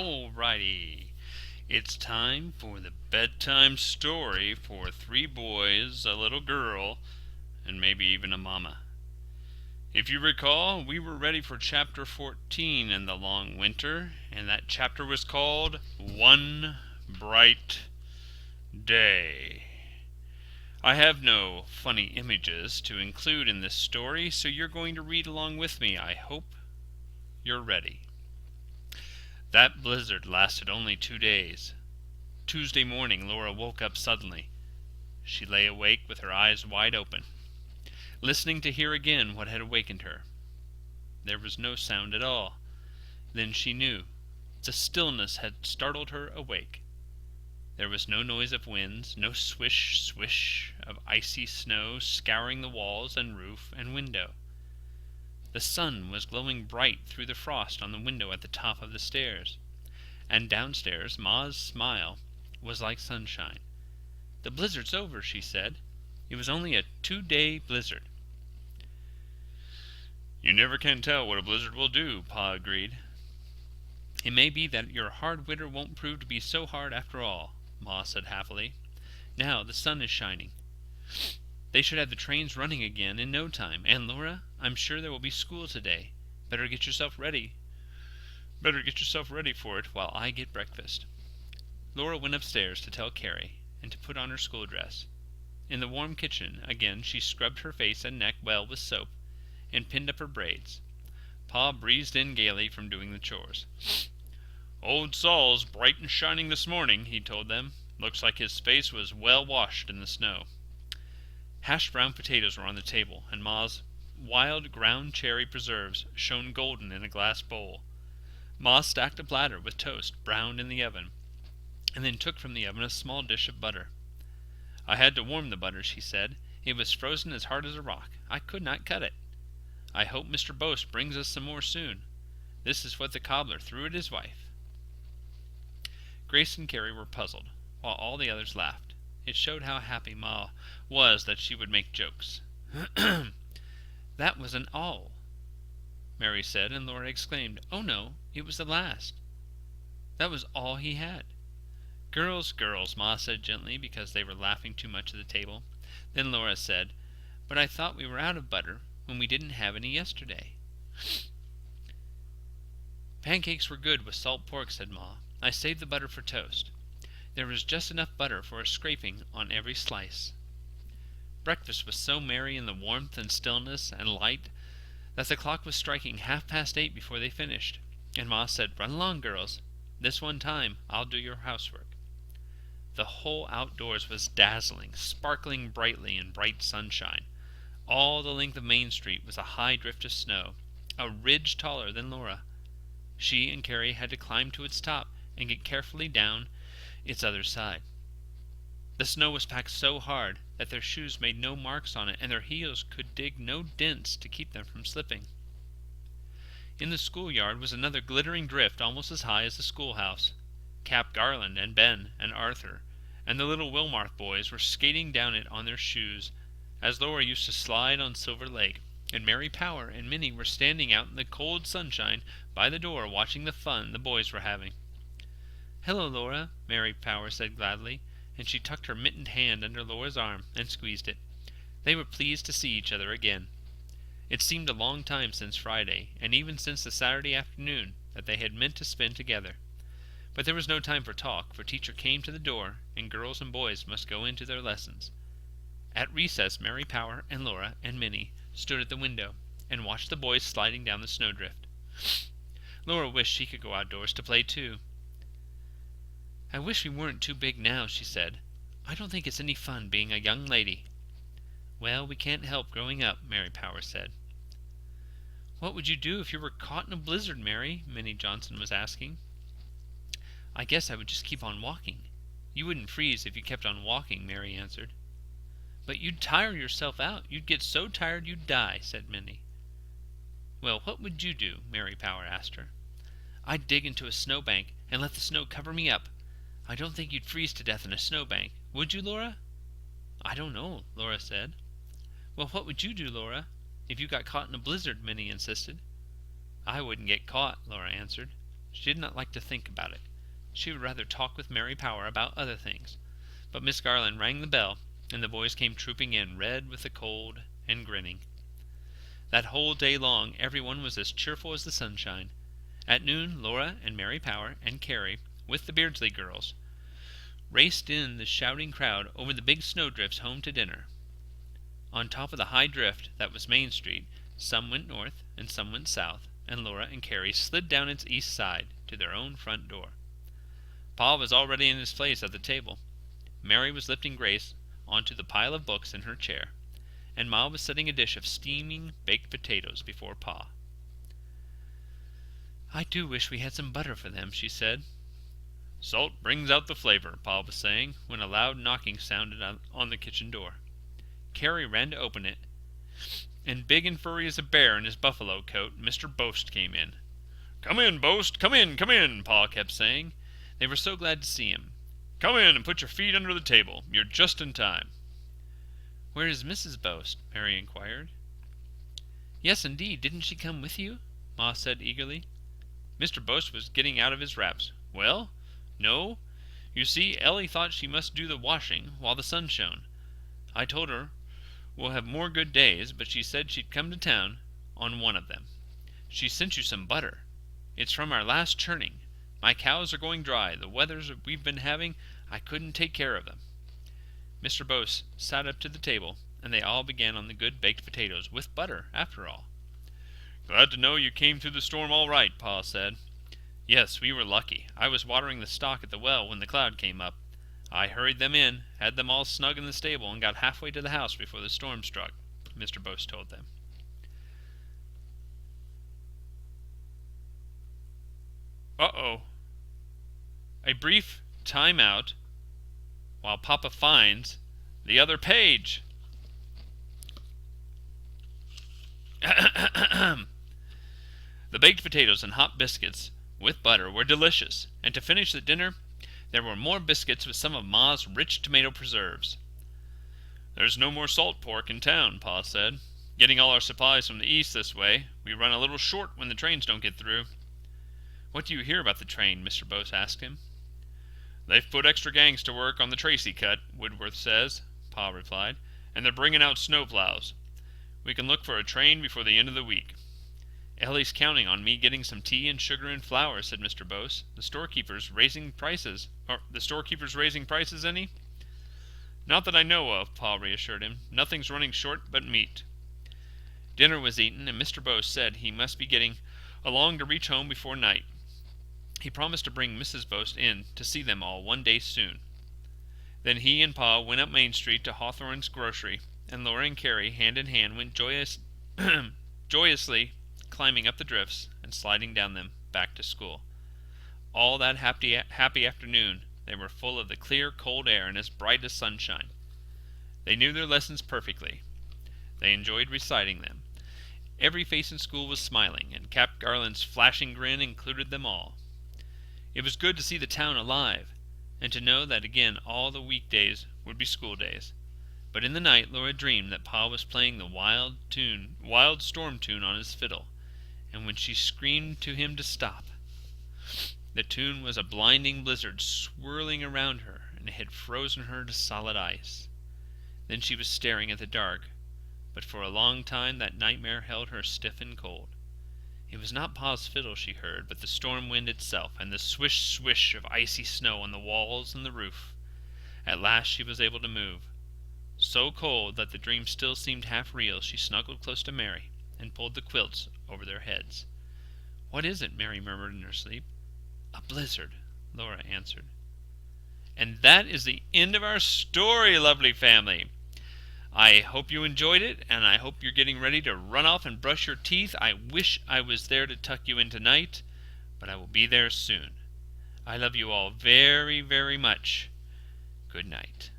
Alrighty, it's time for the bedtime story for three boys, a little girl, and maybe even a mama. If you recall, we were ready for chapter 14 in the long winter, and that chapter was called One Bright Day. I have no funny images to include in this story, so you're going to read along with me. I hope you're ready. That blizzard lasted only 2 days. Tuesday morning, Laura woke up suddenly. She lay awake with her eyes wide open, listening to hear again what had awakened her. There was no sound at all. Then she knew. The stillness had startled her awake. There was no noise of winds, no swish, swish of icy snow scouring the walls and roof and window. The sun was glowing bright through the frost on the window at the top of the stairs, and downstairs Ma's smile was like sunshine. "The blizzard's over," she said. "It was only a 2-day blizzard." "You never can tell what a blizzard will do," Pa agreed. "It may be that your hard winter won't prove to be so hard after all," Ma said happily. "Now the sun is shining. They should have the trains running again in no time. And Laura, I'm sure there will be school today. Better get yourself ready for it while I get breakfast." Laura went upstairs to tell Carrie and to put on her school dress. In the warm kitchen again she scrubbed her face and neck well with soap and pinned up her braids. Pa breezed in gaily from doing the chores. "Old Sol's bright and shining this morning," he told them. "Looks like his face was well washed in the snow." Hashed brown potatoes were on the table, and Ma's wild ground cherry preserves shone golden in a glass bowl. Ma stacked a platter with toast browned in the oven, and then took from the oven a small dish of butter. "I had to warm the butter," she said. "It was frozen as hard as a rock. I could not cut it. I hope Mr. Bose brings us some more soon. This is what the cobbler threw at his wife." Grace and Carrie were puzzled, while all the others laughed. It showed how happy Ma was that she would make jokes. "That wasn't all," Mary said, and Laura exclaimed, "Oh no, it was the last. That was all he had." "Girls, girls," Ma said gently, because they were laughing too much at the table. Then Laura said, "But I thought we were out of butter when we didn't have any yesterday." "Pancakes were good with salt pork," said Ma. "I saved the butter for toast. There was just enough butter for a scraping on every slice." Breakfast was so merry in the warmth and stillness and light that the clock was striking 8:30 before they finished, and Ma said, "Run along, girls. This one time I'll do your housework." The whole outdoors was dazzling, sparkling brightly in bright sunshine. All the length of Main Street was a high drift of snow, a ridge taller than Laura. She and Carrie had to climb to its top and get carefully down its other side. The snow was packed so hard that their shoes made no marks on it, and their heels could dig no dents to keep them from slipping. In the schoolyard was another glittering drift almost as high as the schoolhouse. Cap Garland and Ben and Arthur and the little Wilmarth boys were skating down it on their shoes, as Laura used to slide on Silver Lake, and Mary Power and Minnie were standing out in the cold sunshine by the door watching the fun the boys were having. "Hello, Laura," Mary Power said gladly, and she tucked her mittened hand under Laura's arm and squeezed it. They were pleased to see each other again. It seemed a long time since Friday, and even since the Saturday afternoon that they had meant to spend together. But there was no time for talk, for teacher came to the door, and girls and boys must go into their lessons. At recess, Mary Power and Laura and Minnie stood at the window and watched the boys sliding down the snowdrift. Laura wished she could go outdoors to play too. "I wish we weren't too big now," she said. "I don't think it's any fun being a young lady." "Well, we can't help growing up," Mary Power said. "What would you do if you were caught in a blizzard, Mary?" Minnie Johnson was asking. "I guess I would just keep on walking. You wouldn't freeze if you kept on walking," Mary answered. "But you'd tire yourself out. You'd get so tired you'd die," said Minnie. "Well, what would you do?" Mary Power asked her. "I'd dig into a snowbank and let the snow cover me up. I don't think you'd freeze to death in a snowbank. Would you, Laura?" "I don't know," Laura said. "Well, what would you do, Laura, if you got caught in a blizzard?" Minnie insisted. "I wouldn't get caught," Laura answered. She did not like to think about it. She would rather talk with Mary Power about other things. But Miss Garland rang the bell, and the boys came trooping in, red with the cold and grinning. That whole day long everyone was as cheerful as the sunshine. At noon Laura and Mary Power and Carrie, with the Beardsley girls, raced in the shouting crowd over the big snowdrifts home to dinner. On top of the high drift that was Main Street, some went north and some went south, and Laura and Carrie slid down its east side to their own front door. Pa was already in his place at the table. Mary was lifting Grace onto the pile of books in her chair, and Ma was setting a dish of steaming baked potatoes before Pa. "I do wish we had some butter for them," she said. "Salt brings out the flavor," Pa was saying, when a loud knocking sounded on the kitchen door. Carrie ran to open it, and big and furry as a bear in his buffalo coat, Mr. Boast came in. "Come in, Boast, come in, Pa kept saying. They were so glad to see him. "Come in and put your feet under the table. You're just in time." "Where is Mrs. Boast?" Mary inquired. "Yes, indeed. Didn't she come with you?" Ma said eagerly. Mr. Boast was getting out of his wraps. "Well, no. You see, Ellie thought she must do the washing while the sun shone. I told her we'll have more good days, but she said she'd come to town on one of them. She sent you some butter. It's from our last churning. My cows are going dry. The weathers we've been having, I couldn't take care of them." Mr. Boast sat up to the table, and they all began on the good baked potatoes, with butter, after all. "Glad to know you came through the storm all right," Pa said. "Yes, we were lucky. I was watering the stock at the well when the cloud came up. I hurried them in, had them all snug in the stable, and got halfway to the house before the storm struck," Mr. Boast told them. Uh-oh. A brief time out while Papa finds the other page. The baked potatoes and hot biscuits with butter were delicious, and to finish the dinner, there were more biscuits with some of Ma's rich tomato preserves. "There's no more salt pork in town," Pa said. "Getting all our supplies from the east this way, we run a little short when the trains don't get through." "What do you hear about the train?" Mr. Boast asked him. "They've put extra gangs to work on the Tracy cut, Woodworth says," Pa replied, "and they're bringing out snowplows. We can look for a train before the end of the week." "Ellie's counting on me getting some tea and sugar and flour," said Mr. Boast. The storekeeper's raising prices any?" "Not that I know of," Pa reassured him. "Nothing's running short but meat." Dinner was eaten, and Mr. Boast said he must be getting along to reach home before night. He promised to bring Mrs. Boast in to see them all one day soon. Then he and Pa went up Main Street to Hawthorne's grocery, and Laura and Carrie, hand in hand, went joyously climbing up the drifts and sliding down them back to school. All that happy afternoon they were full of the clear, cold air and as bright as sunshine. They knew their lessons perfectly. They enjoyed reciting them. Every face in school was smiling, and Cap Garland's flashing grin included them all. It was good to see the town alive, and to know that again all the weekdays would be school days. But in the night Laura dreamed that Pa was playing the wild storm tune on his fiddle, and when she screamed to him to stop, the tune was a blinding blizzard swirling around her, and it had frozen her to solid ice. Then she was staring at the dark, but for a long time that nightmare held her stiff and cold. It was not Pa's fiddle she heard, but the storm wind itself, and the swish-swish of icy snow on the walls and the roof. At last she was able to move. So cold that the dream still seemed half real, she snuggled close to Mary and pulled the quilts over their heads. "What is it?" Mary murmured in her sleep. "A blizzard," Laura answered. And that is the end of our story, lovely family. I hope you enjoyed it, and I hope you're getting ready to run off and brush your teeth. I wish I was there to tuck you in tonight, but I will be there soon. I love you all very, very much. Good night.